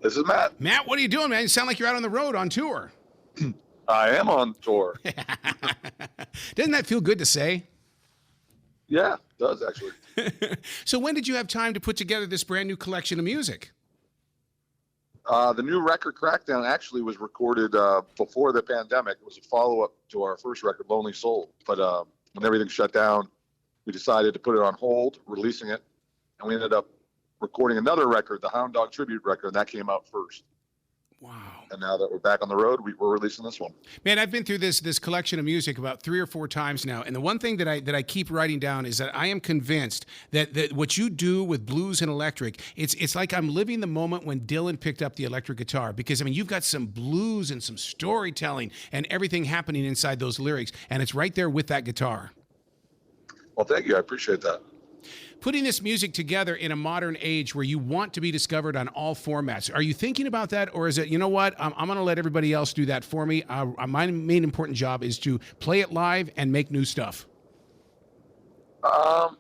This is Matt. Matt, what are you doing, man? You sound like you're out on the road on tour. I am on tour. Doesn't that feel good to say? Yeah, it does actually. So when did you have time to put together this brand new collection of music? The new record Crackdown actually was recorded before the pandemic. It was a follow-up to our first record, Lonely Soul. But when everything shut down, we decided to put it on hold, releasing it. And we ended up recording another record, the Hound Dog Tribute record, and that came out first. Wow. And now that we're back on the road, we're releasing this one. Man, I've been through this collection of music about 3 or 4 times now, and the one thing that I keep writing down is that I am convinced that what you do with blues and electric, it's like I'm living the moment when Dylan picked up the electric guitar, because I mean you've got some blues and some storytelling and everything happening inside those lyrics, and it's right there with that guitar. Well, thank you. I appreciate that. Putting this music together in a modern age where you want to be discovered on all formats, are you thinking about that, or is it, you know what, I'm going to let everybody else do that for me? My main important job is to play it live and make new stuff. Well,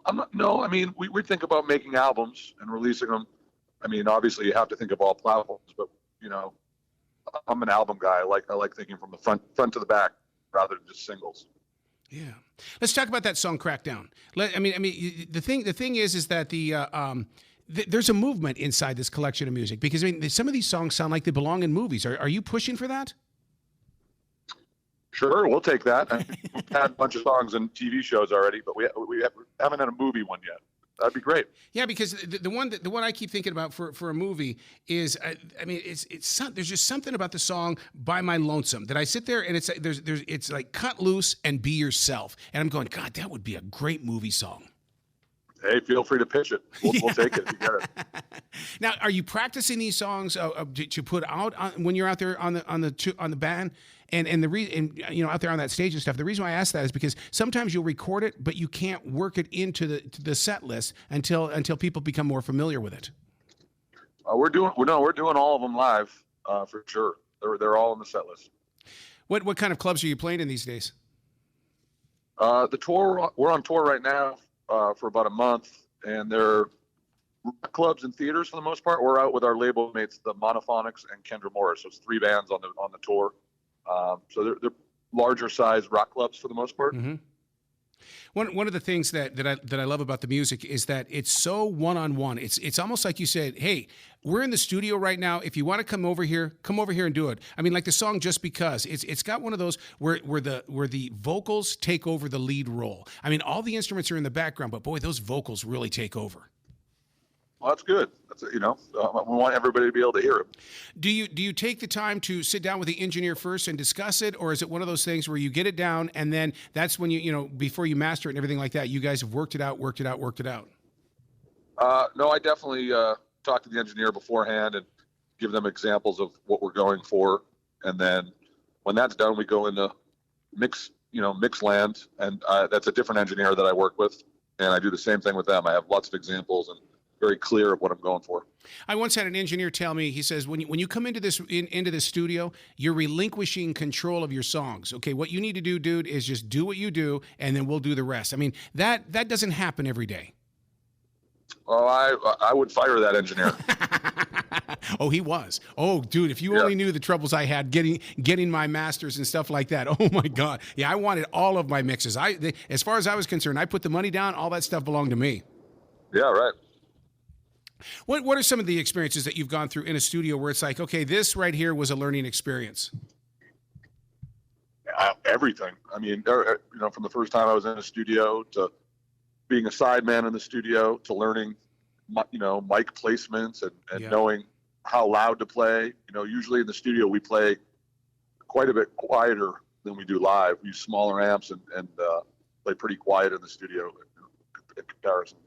I'm not, no, I mean, we think about making albums and releasing them. I mean, obviously you have to think of all platforms, but you know, I'm an album guy. I like thinking from the front to the back rather than just singles. Yeah, let's talk about that song "Crackdown." The thing is that there's a movement inside this collection of music, because I mean some of these songs sound like they belong in movies. Are you pushing for that? Sure, we'll take that. We've had a bunch of songs in TV shows already, but we haven't had a movie one yet. That'd be great. Yeah, because the one I keep thinking about for a movie is, I mean, there's just something about the song "By My Lonesome" that I sit there and it's like cut loose and be yourself, and I'm going, God, that would be a great movie song. Hey, feel free to pitch it. We'll take it. You get it. Now, are you practicing these songs to put out when you're out there on the band? And you know, out there on that stage and stuff. The reason why I ask that is because sometimes you'll record it, but you can't work it into the set list until people become more familiar with it. We're doing all of them live for sure. They're all in the set list. What kind of clubs are you playing in these days? The tour, we're on tour right now for about a month, and they're clubs and theaters for the most part. We're out with our label mates, the Monophonics and Kendra Morris. So it's 3 bands on the tour. So they're larger size rock clubs for the most part. Mm-hmm. One of the things that I love about the music is that it's so one-on-one. It's almost like you said, hey, we're in the studio right now. If you want to come over here and do it. I mean, like the song "Just Because," it's got one of those where the vocals take over the lead role. I mean, all the instruments are in the background, but boy, those vocals really take over. Well, that's good. We want everybody to be able to hear it. Do you take the time to sit down with the engineer first and discuss it, or is it one of those things where you get it down and then that's when you know before you master it and everything like that, you guys have worked it out? No, I definitely talk to the engineer beforehand and give them examples of what we're going for, and then when that's done, we go into mix land, and that's a different engineer that I work with, and I do the same thing with them. I have lots of examples and very clear of what I'm going for. I once had an engineer tell me, he says, when you come into this studio, you're relinquishing control of your songs. Okay, what you need to do, dude, is just do what you do, and then we'll do the rest. I mean, that doesn't happen every day. Oh, I would fire that engineer. Oh, he was. Oh, dude, if you only knew the troubles I had getting my masters and stuff like that. Oh my God. Yeah, I wanted all of my mixes. As far as I was concerned, I put the money down. All that stuff belonged to me. Yeah, right. What are some of the experiences that you've gone through in a studio where it's like, okay, this right here was a learning experience? Everything. I mean, from the first time I was in a studio to being a sideman in the studio to learning, mic placements and knowing how loud to play. Usually in the studio we play quite a bit quieter than we do live. We use smaller amps and play pretty quiet in the studio in comparison.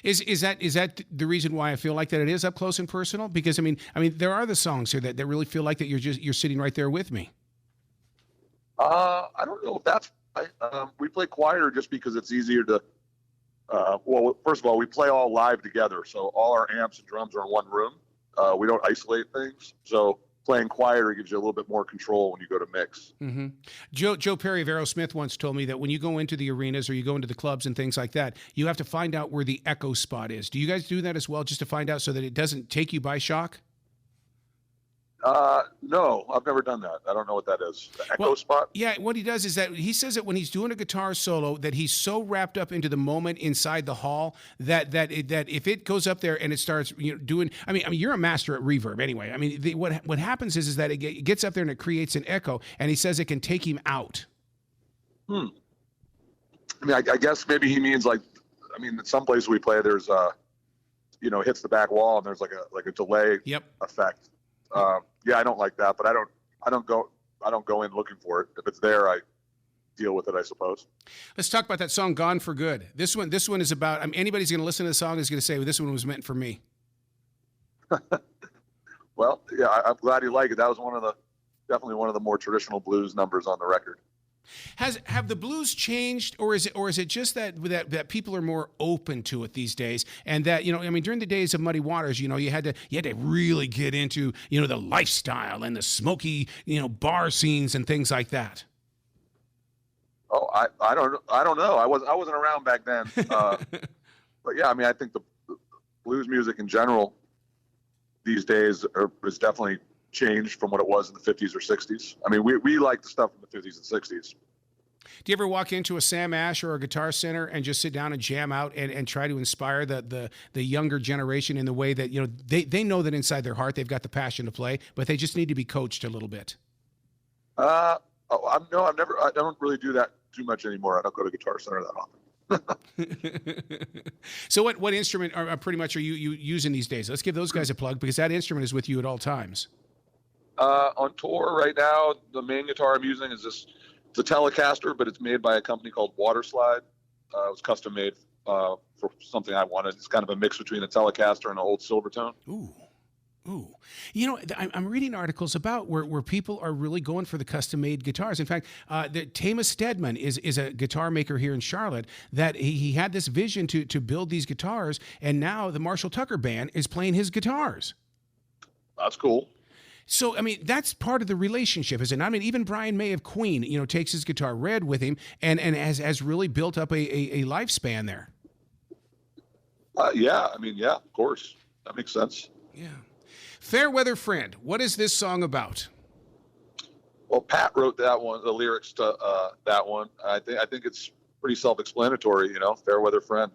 Is that the reason why I feel like that it is up close and personal? Because I mean, there are the songs here that really feel like that you're sitting right there with me. I don't know if that's. We play quieter just because it's easier to. Well, first of all, we play all live together, so all our amps and drums are in one room. We don't isolate things, so playing quieter gives you a little bit more control when you go to mix. Mm-hmm. Joe Perry of Aerosmith once told me that when you go into the arenas or you go into the clubs and things like that, you have to find out where the echo spot is. Do you guys do that as well, just to find out so that it doesn't take you by shock? No, I've never done that. I don't know what that is. The echo Well, spot? yeah, what he does is that he says that when he's doing a guitar solo, that he's so wrapped up into the moment inside the hall that if it goes up there and it starts doing, I mean, you're a master at reverb anyway. I mean, what happens is that it gets up there and it creates an echo, and he says it can take him out. I mean, I guess maybe he means like, I mean, in some places we play, there's hits the back wall and there's like a delay effect. Yeah, I don't like that, but I don't go in looking for it. If it's there, I deal with it, I suppose. Let's talk about that song "Gone for Good." This one is about. I mean, anybody's going to listen to the song is going to say, well, "This one was meant for me." Well, yeah, I'm glad you like it. That was definitely one of the more traditional blues numbers on the record. Have the blues changed, or is it just that people are more open to it these days, and that I mean, during the days of Muddy Waters, you had to really get into the lifestyle and the smoky bar scenes and things like that. Oh, I don't know. I wasn't around back then, but yeah, I mean, I think the blues music in general these days is definitely changed from what it was in the 50s or 60s. I mean, we like the stuff in the 50s and 60s. Do you ever walk into a Sam Ash or a Guitar Center and just sit down and jam out and try to inspire the younger generation in the way that they know that inside their heart they've got the passion to play, but they just need to be coached a little bit? I don't really do that too much anymore. I don't go to Guitar Center that often. So what instrument are pretty much are you using these days? Let's give those guys a plug, because that instrument is with you at all times. On tour right now, the main guitar I'm using is it's a Telecaster, but it's made by a company called Waterslide. It was custom made for something I wanted. It's kind of a mix between a Telecaster and an old Silvertone. Ooh. I'm reading articles about where people are really going for the custom-made guitars. In fact, Tama Stedman is a guitar maker here in Charlotte that he had this vision to build these guitars, and now the Marshall Tucker Band is playing his guitars. That's cool. So, I mean, that's part of the relationship, isn't it? I mean, even Brian May of Queen, takes his guitar Red with him and has really built up a lifespan there. Yeah, I mean, yeah, of course. That makes sense. Yeah. Fairweather Friend, what is this song about? Well, Pat wrote that one, the lyrics to that one. I think it's pretty self-explanatory, Fairweather Friend.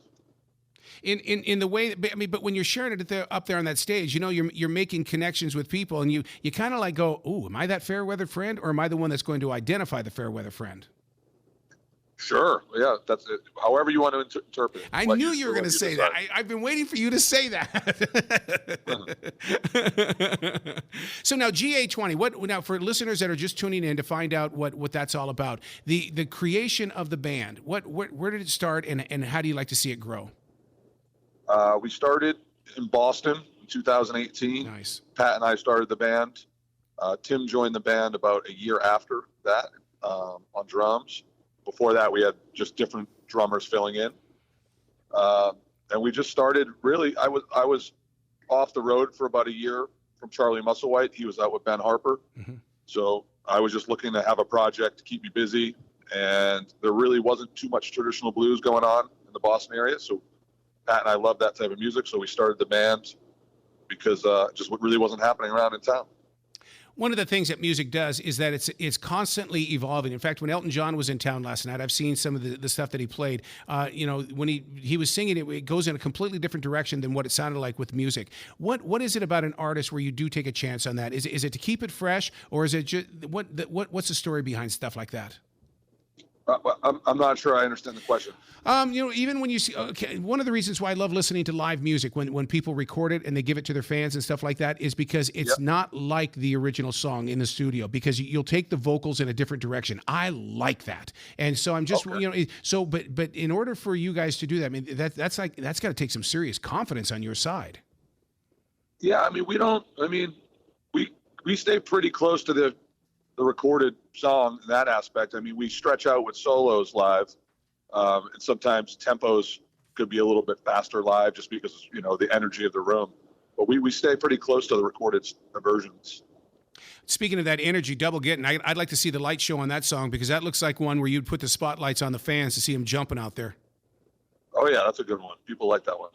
In the way, I mean, but when you're sharing it up there on that stage, you're making connections with people, and you kind of like go, "Ooh, am I that fair weather friend, or am I the one that's going to identify the fair weather friend?" Sure, yeah, that's it. However you want to interpret it. I knew you were going to say that. I've been waiting for you to say that. So now GA-20. Now for listeners that are just tuning in to find out what that's all about, the creation of the band. Where did it start, and how do you like to see it grow? We started in Boston in 2018. Nice. Pat and I started the band. Tim joined the band about a year after that on drums. Before that, we had just different drummers filling in. And we just started really, I was off the road for about a year from Charlie Musselwhite. He was out with Ben Harper. Mm-hmm. So I was just looking to have a project to keep me busy. And there really wasn't too much traditional blues going on in the Boston area. So Pat and I loved that type of music. So we started the band because just what really wasn't happening around in town. One of the things that music does is that it's constantly evolving. In fact, when Elton John was in town last night, I've seen some of the stuff that he played. When he was singing it goes in a completely different direction than what it sounded like with music. What is it about an artist where you do take a chance on that? Is it to keep it fresh, or is it just what's the story behind stuff like that? I'm not sure I understand the question. Even when you see, one of the reasons why I love listening to live music when people record it and they give it to their fans and stuff like that is because it's not like the original song in the studio, because you'll take the vocals in a different direction. I like that. And so I'm just, but in order for you guys to do that, I mean, that's got to take some serious confidence on your side. Yeah. I mean, we stay pretty close to the recorded song in that aspect. I mean, we stretch out with solos live, and sometimes tempos could be a little bit faster live just because, the energy of the room. But we stay pretty close to the recorded versions. Speaking of that energy, Double Getting, I'd like to see the light show on that song, because that looks like one where you'd put the spotlights on the fans to see them jumping out there. Oh, yeah, that's a good one. People like that one.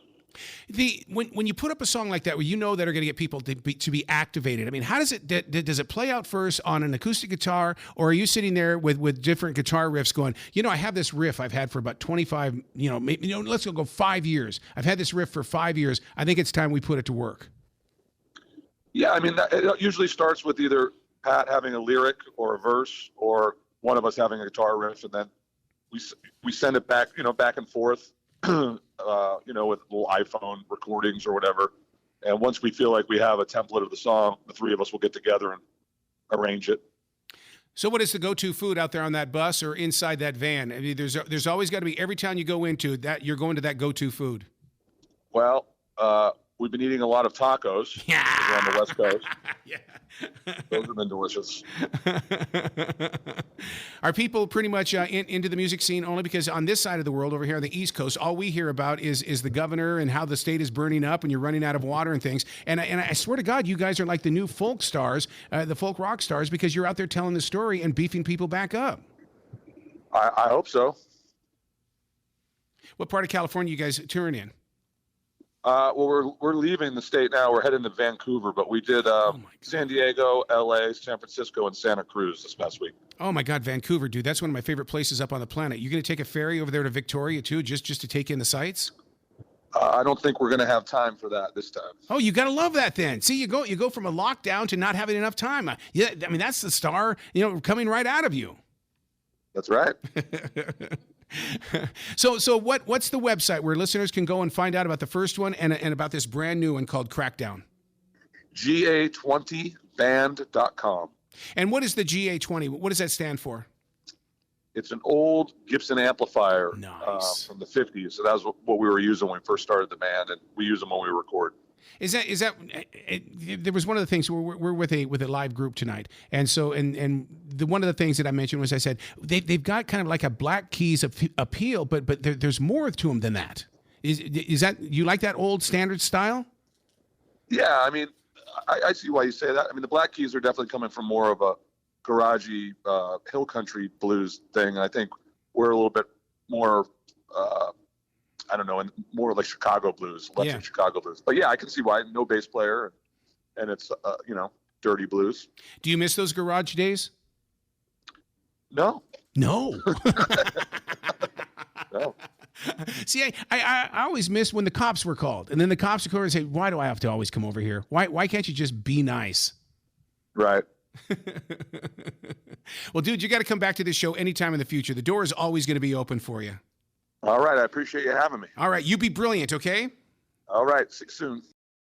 When you put up a song like that, where you know that are going to get people to be activated, I mean, how does it does it play out first on an acoustic guitar, or are you sitting there with different guitar riffs going, I have this riff I've had for about 25, maybe, let's go 5 years. I've had this riff for 5 years. I think it's time we put it to work. Yeah, I mean, it usually starts with either Pat having a lyric or a verse, or one of us having a guitar riff, and then we send it back, back and forth, with little iPhone recordings or whatever. And once we feel like we have a template of the song, the three of us will get together and arrange it. So what is the go-to food out there on that bus or inside that van? I mean, there's always got to be, every town you go into, that you're going to that go-to food. Well, we've been eating a lot of tacos. Yeah. On the West Coast. Yeah. Those have been delicious. Are people pretty much into the music scene only because on this side of the world, over here on the East Coast, all we hear about is the governor and how the state is burning up and you're running out of water and things. And I swear to God, you guys are like the new folk stars, the folk rock stars, because you're out there telling the story and beefing people back up. I hope so. What part of California you guys touring in? Well, we're leaving the state now. We're heading to Vancouver, but we did San Diego, LA, San Francisco, and Santa Cruz this past week. Oh my God, Vancouver, dude! That's one of my favorite places up on the planet. You going to take a ferry over there to Victoria too, just to take in the sights? I don't think we're going to have time for that this time. Oh, you got to love that then. See, you go from a lockdown to not having enough time. Yeah, I mean that's the star, coming right out of you. That's right. So what's the website where listeners can go and find out about the first one and about this brand new one called Crackdown? GA20band.com. And what is the GA-20? What does that stand for? It's an old Gibson amplifier Nice. From the 50s. So that was what we were using when we first started the band, and we use them when we record. Is that there was one of the things we're with a live group tonight, and so one of the things that I mentioned was I said they've got kind of like a Black Keys appeal, but there's more to them than that. Is that, you like that old standard style? Yeah, I mean, I see why you say that. I mean, the Black Keys are definitely coming from more of a garagey hill country blues thing, and I think we're a little bit more. I don't know, and more like Chicago blues, electric Chicago blues. But yeah, I can see why. No bass player, and it's dirty blues. Do you miss those garage days? No. No. No. See, I always miss when the cops were called, and then the cops would come over and say, "Why do I have to always come over here? Why can't you just be nice?" Right. Well, dude, you got to come back to this show anytime in the future. The door is always going to be open for you. All right. I appreciate you having me. All right. You be brilliant, okay? All right. See you soon.